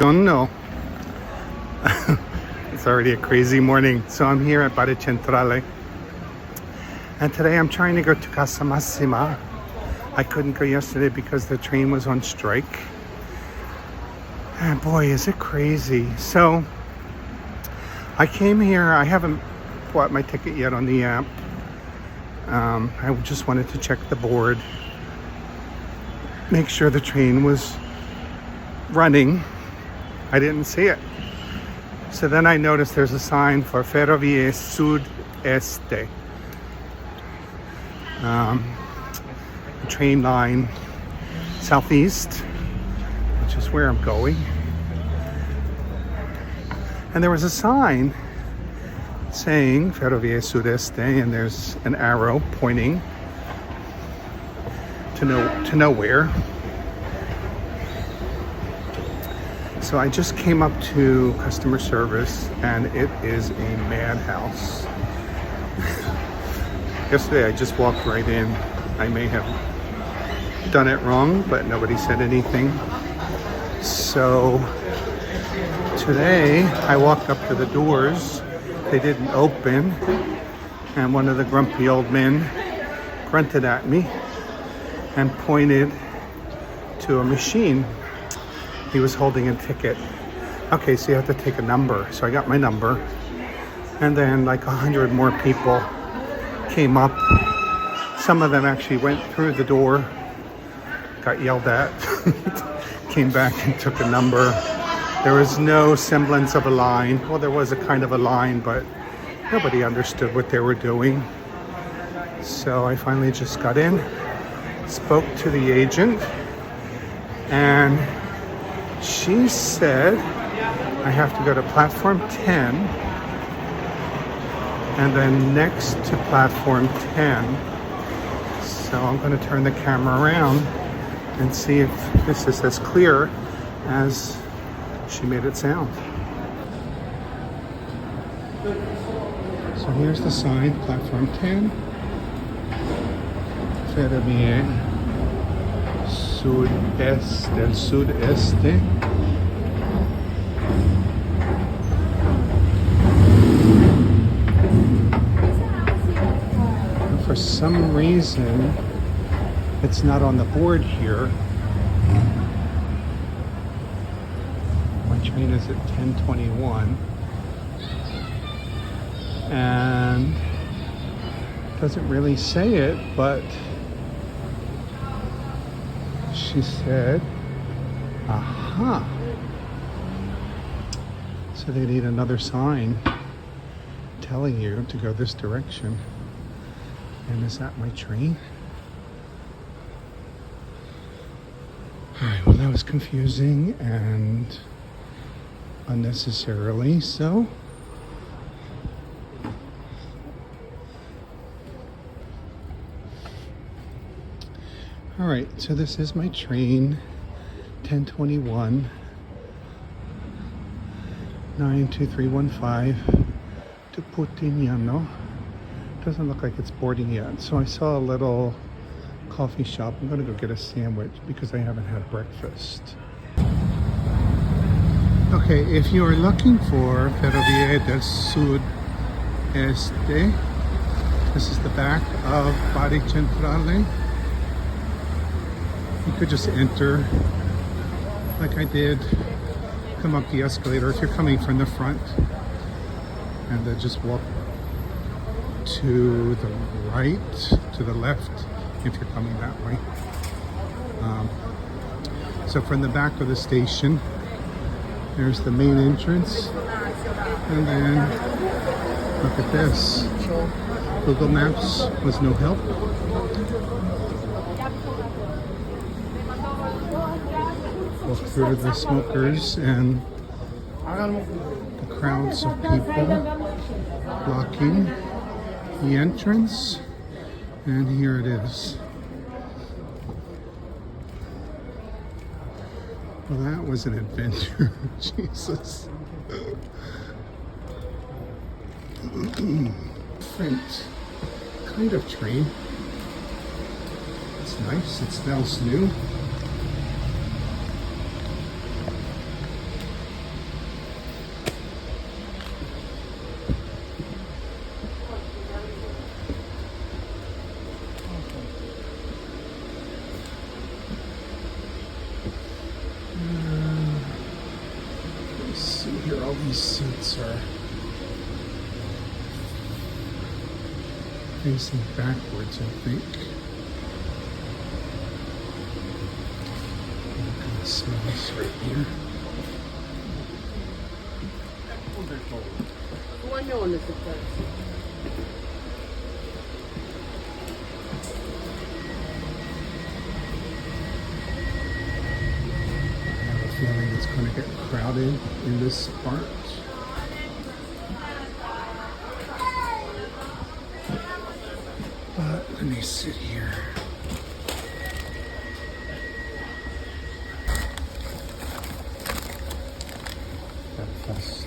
Buongiorno. It's already a crazy morning. So I'm here at Bari Centrale. And today I'm trying to go to Casamassima. I couldn't go yesterday because the train was on strike. And boy, is it crazy. So I came here. I haven't bought my ticket yet on the app. I just wanted to check the board, make sure the train was running. I didn't see it. So then I noticed there's a sign for Ferrovie Sud-Este. Train line southeast, which is where I'm going. And there was a sign saying Ferrovie Sud-Este, and there's an arrow pointing to nowhere. So I just came up to customer service, and it is a madhouse. Yesterday I just walked right in. I may have done it wrong, but nobody said anything. So today I walked up to the doors. They didn't open, and one of the grumpy old men grunted at me and pointed to a machine. He was holding a ticket. Okay, so you have to take a number. So I got my number, and then like 100 more people came up. Some of them actually went through the door, got yelled at, came back and took a number. There was no semblance of a line. Well, there was a kind of a line, but nobody understood what they were doing. So I finally just got in, spoke to the agent, and she said I have to go to platform 10, and then next to platform 10. So I'm going to turn the camera around and see if this is as clear as she made it sound. So here's the sign, platform 10. Ferrovie Sud-Este. For some reason, it's not on the board here. My train is at 10:21, and it doesn't really say it, but she said, aha. So they need another sign telling you to go this direction. And is that my train? Alright, well that was confusing and unnecessarily so. Alright, so this is my train, 1021, 92315 to Puglia. Doesn't look like it's boarding yet. So I saw a little coffee shop. I'm gonna go get a sandwich because I haven't had breakfast. Okay, if you are looking for Ferrovie del Sud-Este, this is the back of Bari Centrale. You could just enter like I did, come up the escalator if you're coming from the front, and then just walk to the right, to the left if you're coming that way. So from the back of the station, there's the main entrance, and then look at this. Google Maps was no help. Walk through the smokers and the crowds of people blocking the entrance, and here it is. Well, that was an adventure. Jesus. Different kind of train. It's nice. It smells new. These seats are facing backwards, I think. You can see this right here. I have a feeling it's going to get crowded in this part. But let me sit here. Breakfast.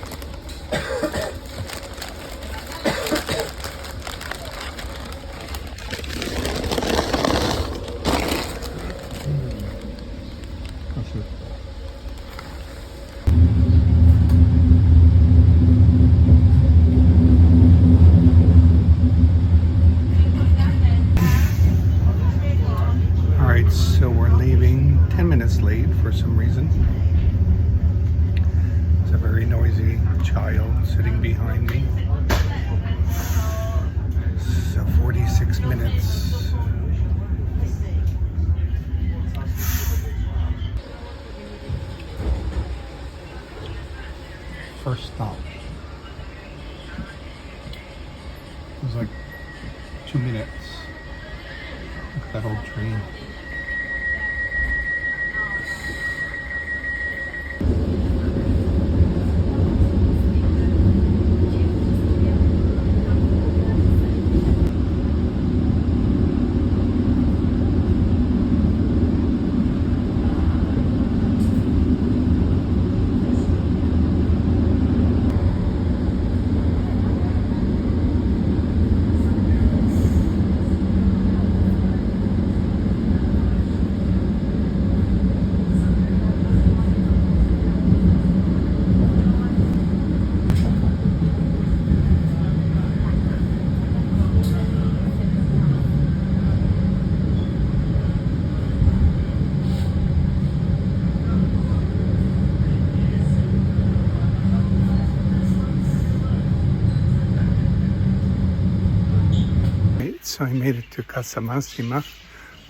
Alright, so we're leaving 10 minutes late for some reason. There's a very noisy child sitting behind me. So 46 minutes. First stop. It was like 2 minutes. Look at that old train. So I made it to Casamassima.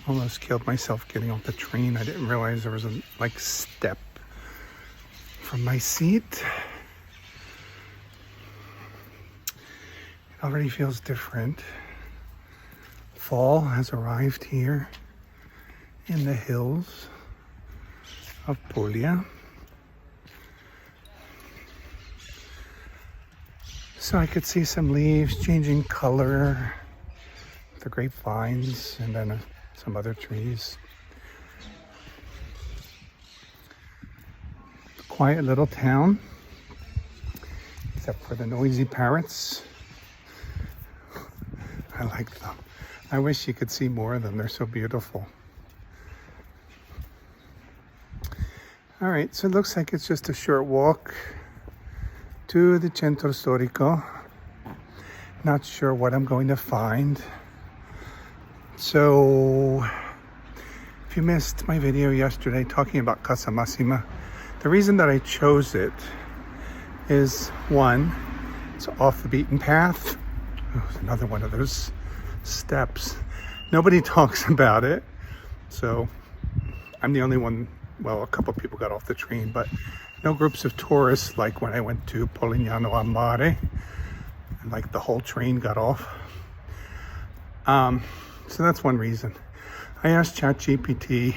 Almost killed myself getting off the train. I didn't realize there was a step from my seat. It already feels different. Fall has arrived here in the hills of Puglia. So I could see some leaves changing color. The grapevines and then some other trees. Quiet little town, except for the noisy parrots. I like them. I wish you could see more of them. They're so beautiful. All right, so it looks like it's just a short walk to the Centro Storico. Not sure what I'm going to find. So, if you missed my video yesterday talking about Casamassima, the reason that I chose it is, one, it's off the beaten path. Oh, it's another one of those steps. Nobody talks about it, so I'm the only one. Well, a couple of people got off the train, but no groups of tourists like when I went to Polignano a Mare, and like the whole train got off. So that's one reason. I asked ChatGPT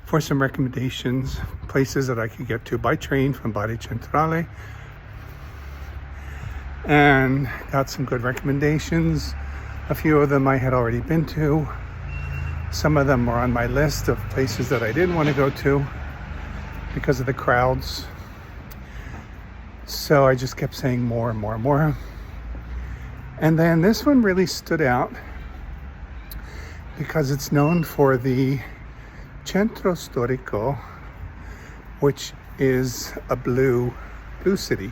for some recommendations, places that I could get to by train from Bari Centrale, and got some good recommendations. A few of them I had already been to. Some of them were on my list of places that I didn't want to go to because of the crowds. So I just kept saying more and more and more. And then this one really stood out because it's known for the Centro Storico, which is a blue city.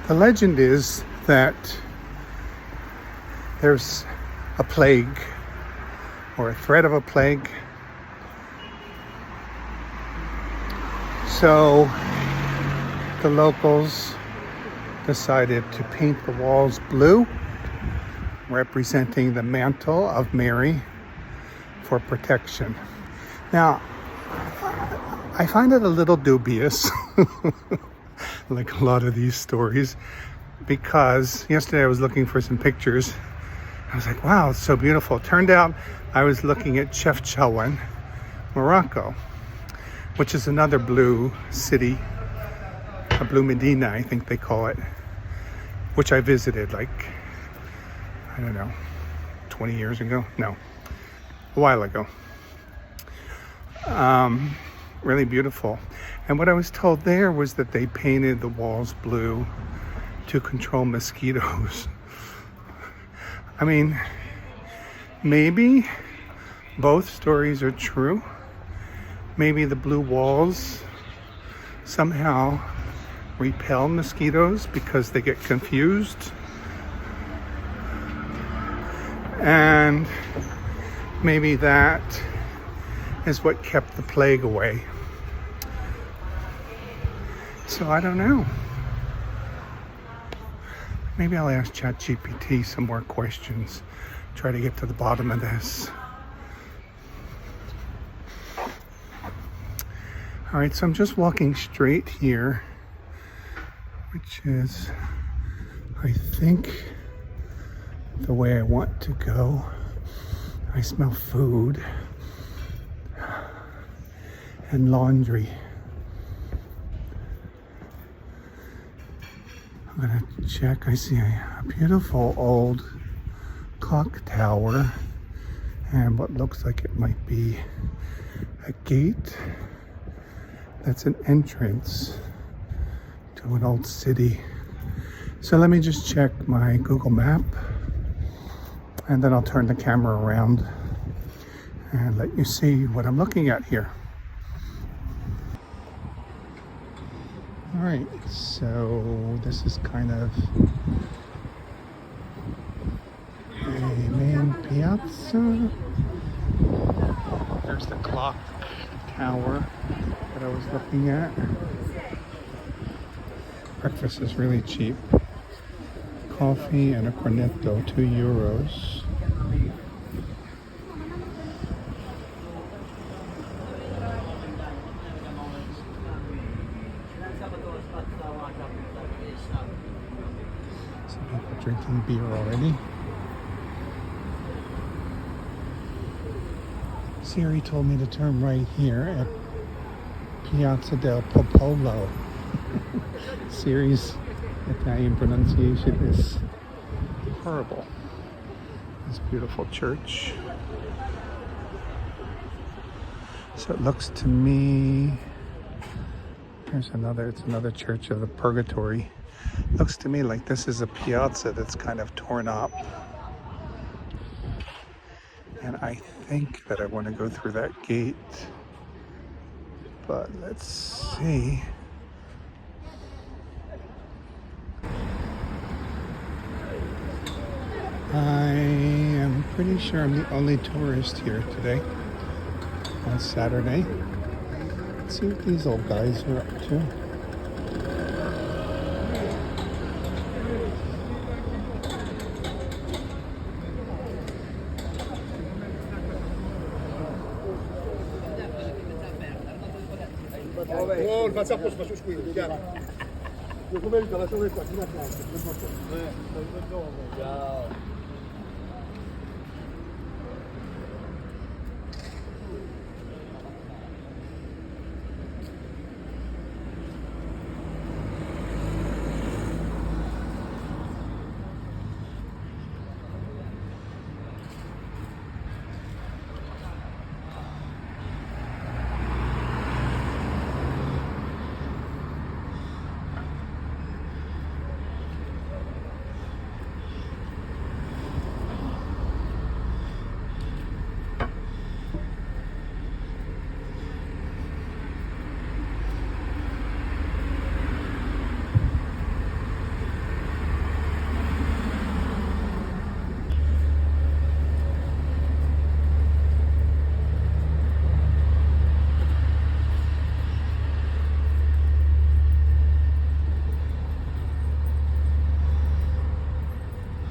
The legend is that there's a plague or a threat of a plague. So the locals decided to paint the walls blue, representing the mantle of Mary for protection. Now, I find it a little dubious, like a lot of these stories, because yesterday I was looking for some pictures. I was like, wow, it's so beautiful. Turned out I was looking at Chefchaouen, Morocco, which is another blue city, a blue Medina, I think they call it, which I visited like, I don't know, 20 years ago? No, a while ago. Really beautiful. And what I was told there was that they painted the walls blue to control mosquitoes. I mean, maybe both stories are true. Maybe the blue walls somehow repel mosquitoes because they get confused. And maybe that is what kept the plague away. So I don't know. Maybe I'll ask ChatGPT some more questions, try to get to the bottom of this. All right, so I'm just walking straight here, which is, I think, the way I want to go. I smell food and laundry. I'm gonna check. I see a beautiful old clock tower and what looks like it might be a gate. That's an entrance to an old city. So let me just check my Google map and then I'll turn the camera around and let you see what I'm looking at here. All right, so this is kind of a main piazza. There's the clock tower that I was looking at. Breakfast is really cheap. Coffee and a cornetto, €2. Some people drinking beer already. Siri told me to turn right here at Piazza del Popolo. Siri's Italian pronunciation is horrible. This beautiful church. So it looks to me, it's another church of the Purgatory. Looks to me like this is a piazza that's kind of torn up. And I think that I want to go through that gate. But let's see. I am pretty sure I'm the only tourist here today on Saturday. Let's see what these old guys are up to.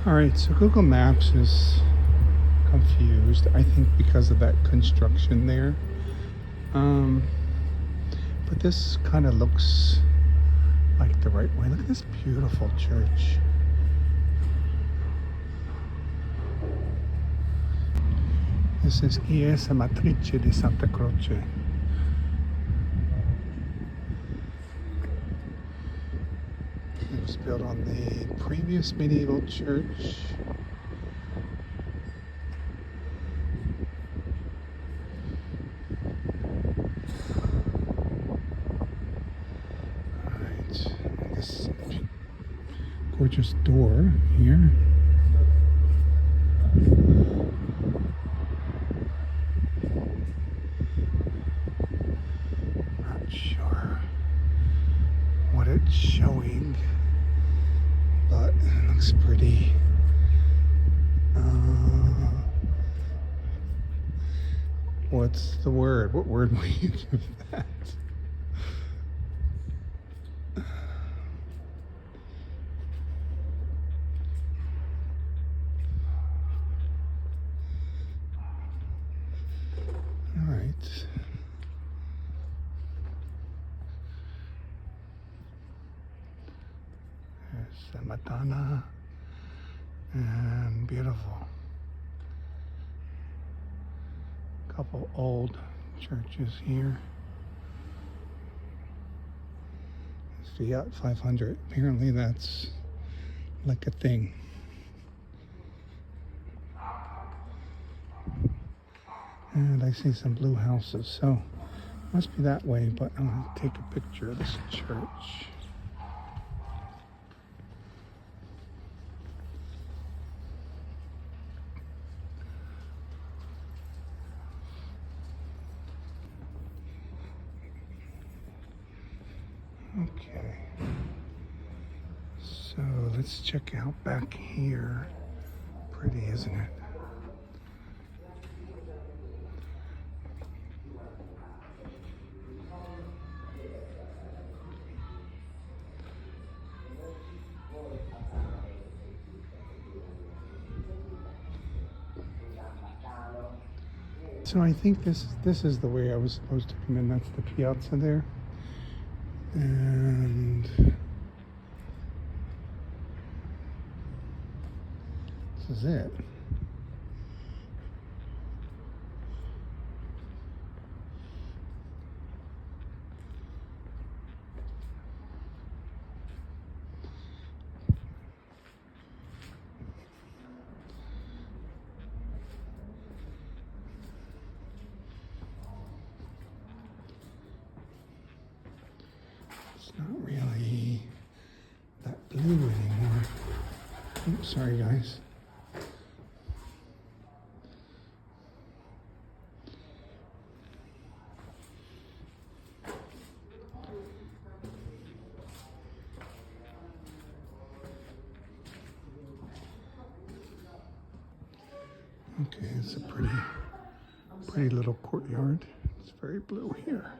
All right, so Google Maps is confused, I think because of that construction there. But this kind of looks like the right way. Look at this beautiful church. This is Chiesa Matrice di Santa Croce. It was built on the previous medieval church. Alright, this gorgeous door here. Not sure what it's showing, but it looks pretty. What's the word? What word will you give that? All right. There's the Madonna, and beautiful. Couple old churches here. Fiat 500. Apparently that's like a thing. And I see some blue houses, so must be that way, but I'll take a picture of this church. Okay, so let's check out back here. Pretty, isn't it? So I think this is the way I was supposed to come in. That's the piazza there. And this is it. It's not really that blue anymore. Oops, sorry guys. Okay, it's a pretty little courtyard. It's very blue here.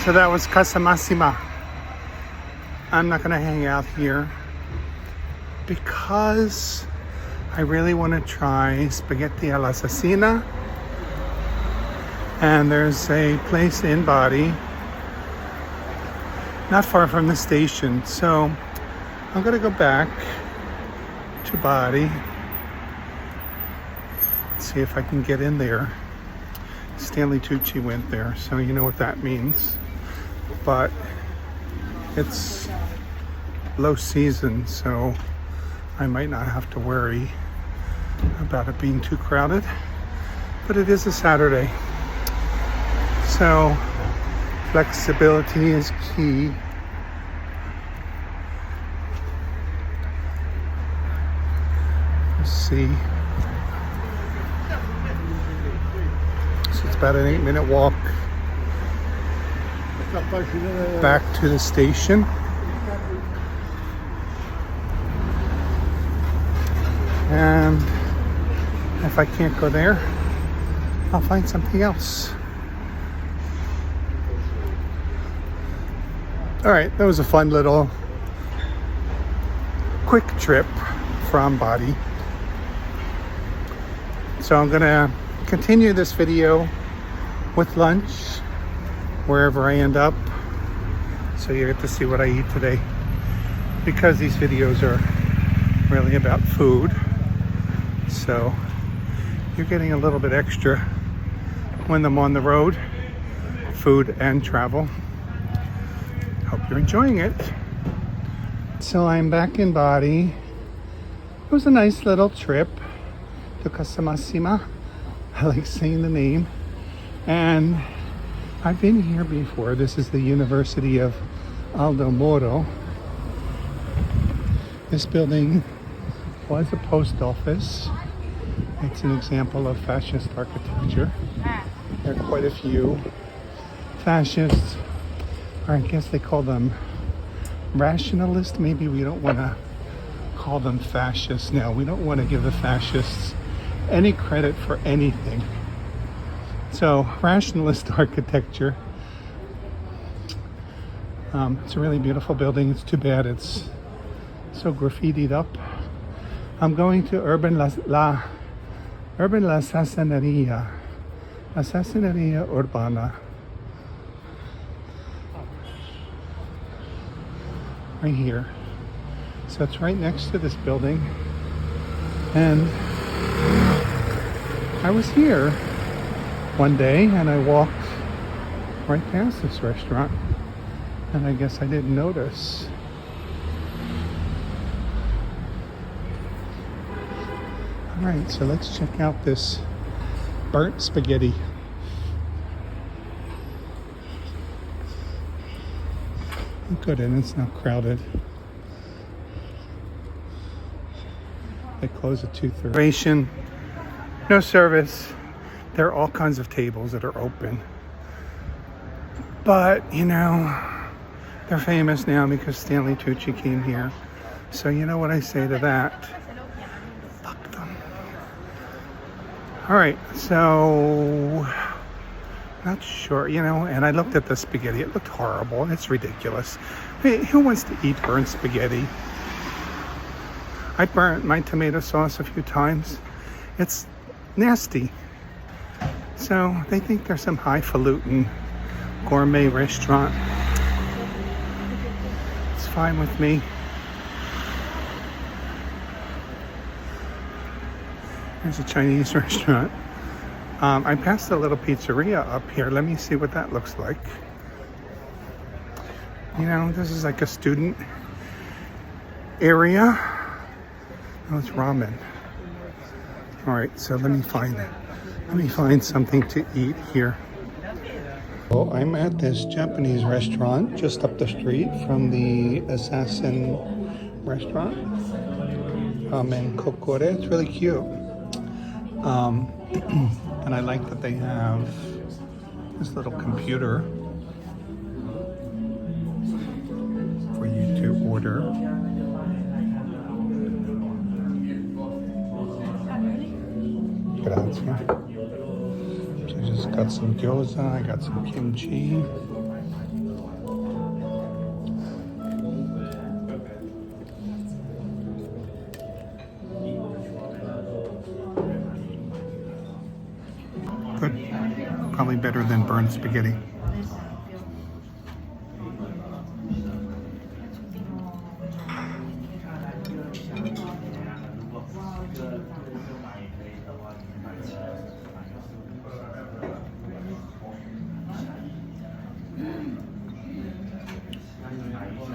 So that was Casamassima. I'm not gonna hang out here because I really want to try spaghetti alla assassina. And there's a place in Bari not far from the station. So I'm gonna go back to Bari, see if I can get in there. Stanley Tucci went there, so you know what that means. But it's low season, so I might not have to worry about it being too crowded. But it is a Saturday, so flexibility is key. Let's see. So it's about an 8-minute walk back to the station. And if I can't go there, I'll find something else. All right, that was a fun little quick trip from Bari. So I'm gonna continue this video with lunch wherever I end up, so you get to see what I eat today, because these videos are really about food. So you're getting a little bit extra when I'm on the road, food and travel. Hope you're enjoying it. So I'm back in Bari. It was a nice little trip to Casamassima. I like saying the name. And I've been here before. This is the University of Aldo Moro. This building was a post office. It's an example of fascist architecture. There are quite a few fascists, or I guess they call them rationalists. Maybe we don't want to call them fascists now. We don't want to give the fascists any credit for anything. So, rationalist architecture. It's a really beautiful building. It's too bad it's so graffitied up. I'm going to La Sassineria Urbana. Right here. So it's right next to this building. And I was here one day and I walked right past this restaurant. And I guess I didn't notice. All right, so let's check out this burnt spaghetti. Good, and it's not crowded. They close at 2:30. No service. There are all kinds of tables that are open. But, you know, they're famous now because Stanley Tucci came here. So you know what I say to that? Fuck them. All right, so not sure, you know, and I looked at the spaghetti. It looked horrible. It's ridiculous. Hey, who wants to eat burnt spaghetti? I burnt my tomato sauce a few times. It's nasty. So they think they're some highfalutin gourmet restaurant. It's fine with me. There's a Chinese restaurant. I passed a little pizzeria up here. Let me see what that looks like. You know, this is like a student area. Oh, it's ramen. All right, so let me find something to eat here. So I'm at this Japanese restaurant just up the street from the Assassin restaurant. Ramen Kokore. It's really cute. And I like that they have this little computer for you to order. Grazie. So I just got some gyoza, I got some kimchi. Good. Probably better than burnt spaghetti.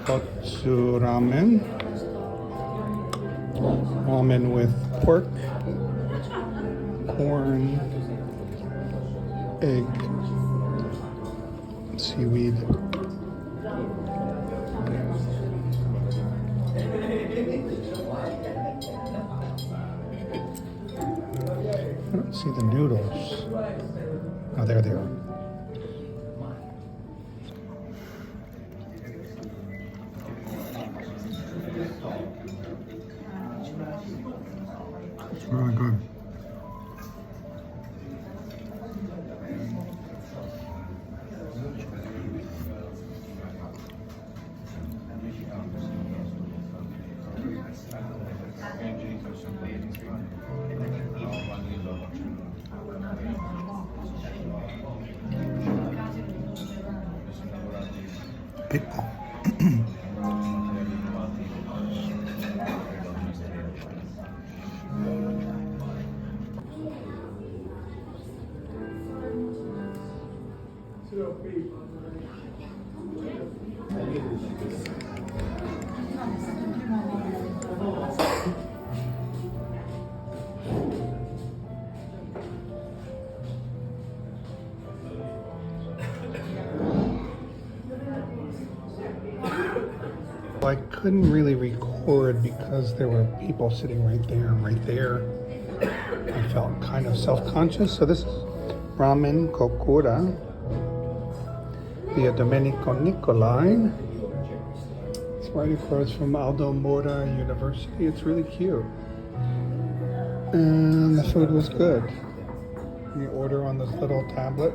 Tonkotsu ramen. Ramen with pork, corn, egg, seaweed. I don't see the noodles. Oh, there they are. It's really good. People. I couldn't really record because there were people sitting right there and right there. I felt kind of self-conscious. So this is Ramen Kokura via Domenico Nicolai. It's right across from Aldo Mora University. It's really cute. And the food was good. You order on this little tablet.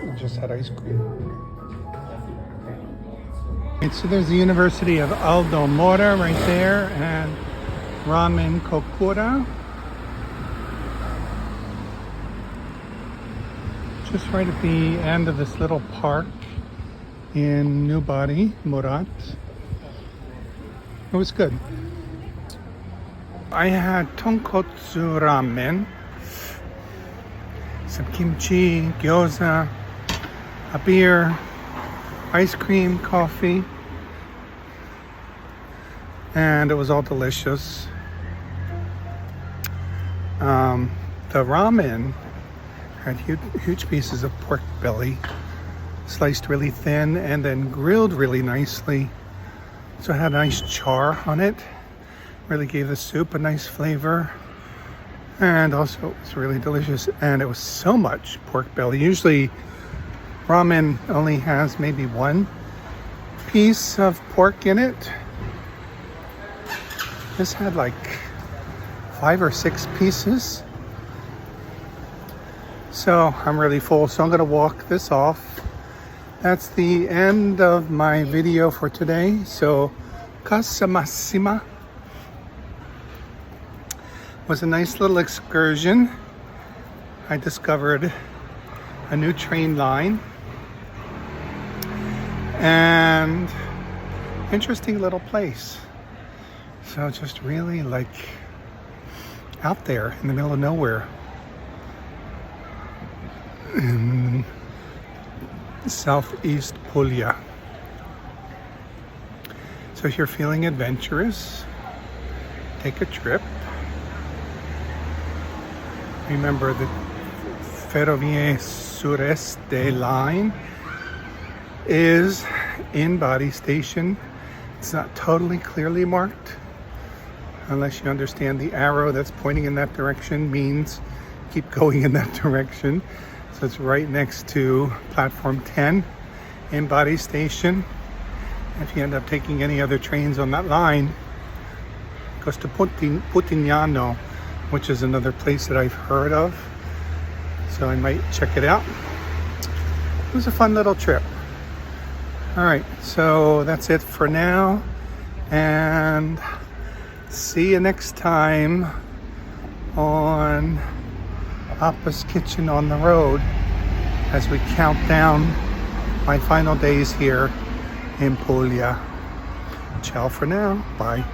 I just had ice cream. So there's the University of Aldo Mora right there, and Ramen Kokura. Just right at the end of this little park in New Bari, Murat. It was good. I had Tonkotsu ramen, some kimchi, gyoza, a beer, ice cream, coffee, and it was all delicious. The ramen had huge pieces of pork belly, sliced really thin and then grilled really nicely. So it had a nice char on it. Really gave the soup a nice flavor. And also it was really delicious. And it was so much pork belly. Usually ramen only has maybe one piece of pork in it. This had like 5 or 6 pieces. So I'm really full, so I'm gonna walk this off. That's the end of my video for today. So Casamassima was a nice little excursion. I discovered a new train line and interesting little place. So just really like out there in the middle of nowhere in southeast Puglia. So if you're feeling adventurous, take a trip. Remember the Ferrovie Sureste line is in Bari station. It's not totally clearly marked unless you understand the arrow that's pointing in that direction means keep going in that direction. So it's right next to platform 10 in Bari station. If you end up taking any other trains on that line, it goes to Putignano, which is another place that I've heard of. So I might check it out. It was a fun little trip. All right, so that's it for now. And see you next time on Papa's Kitchen on the Road as we count down my final days here in Puglia. Ciao for now. Bye.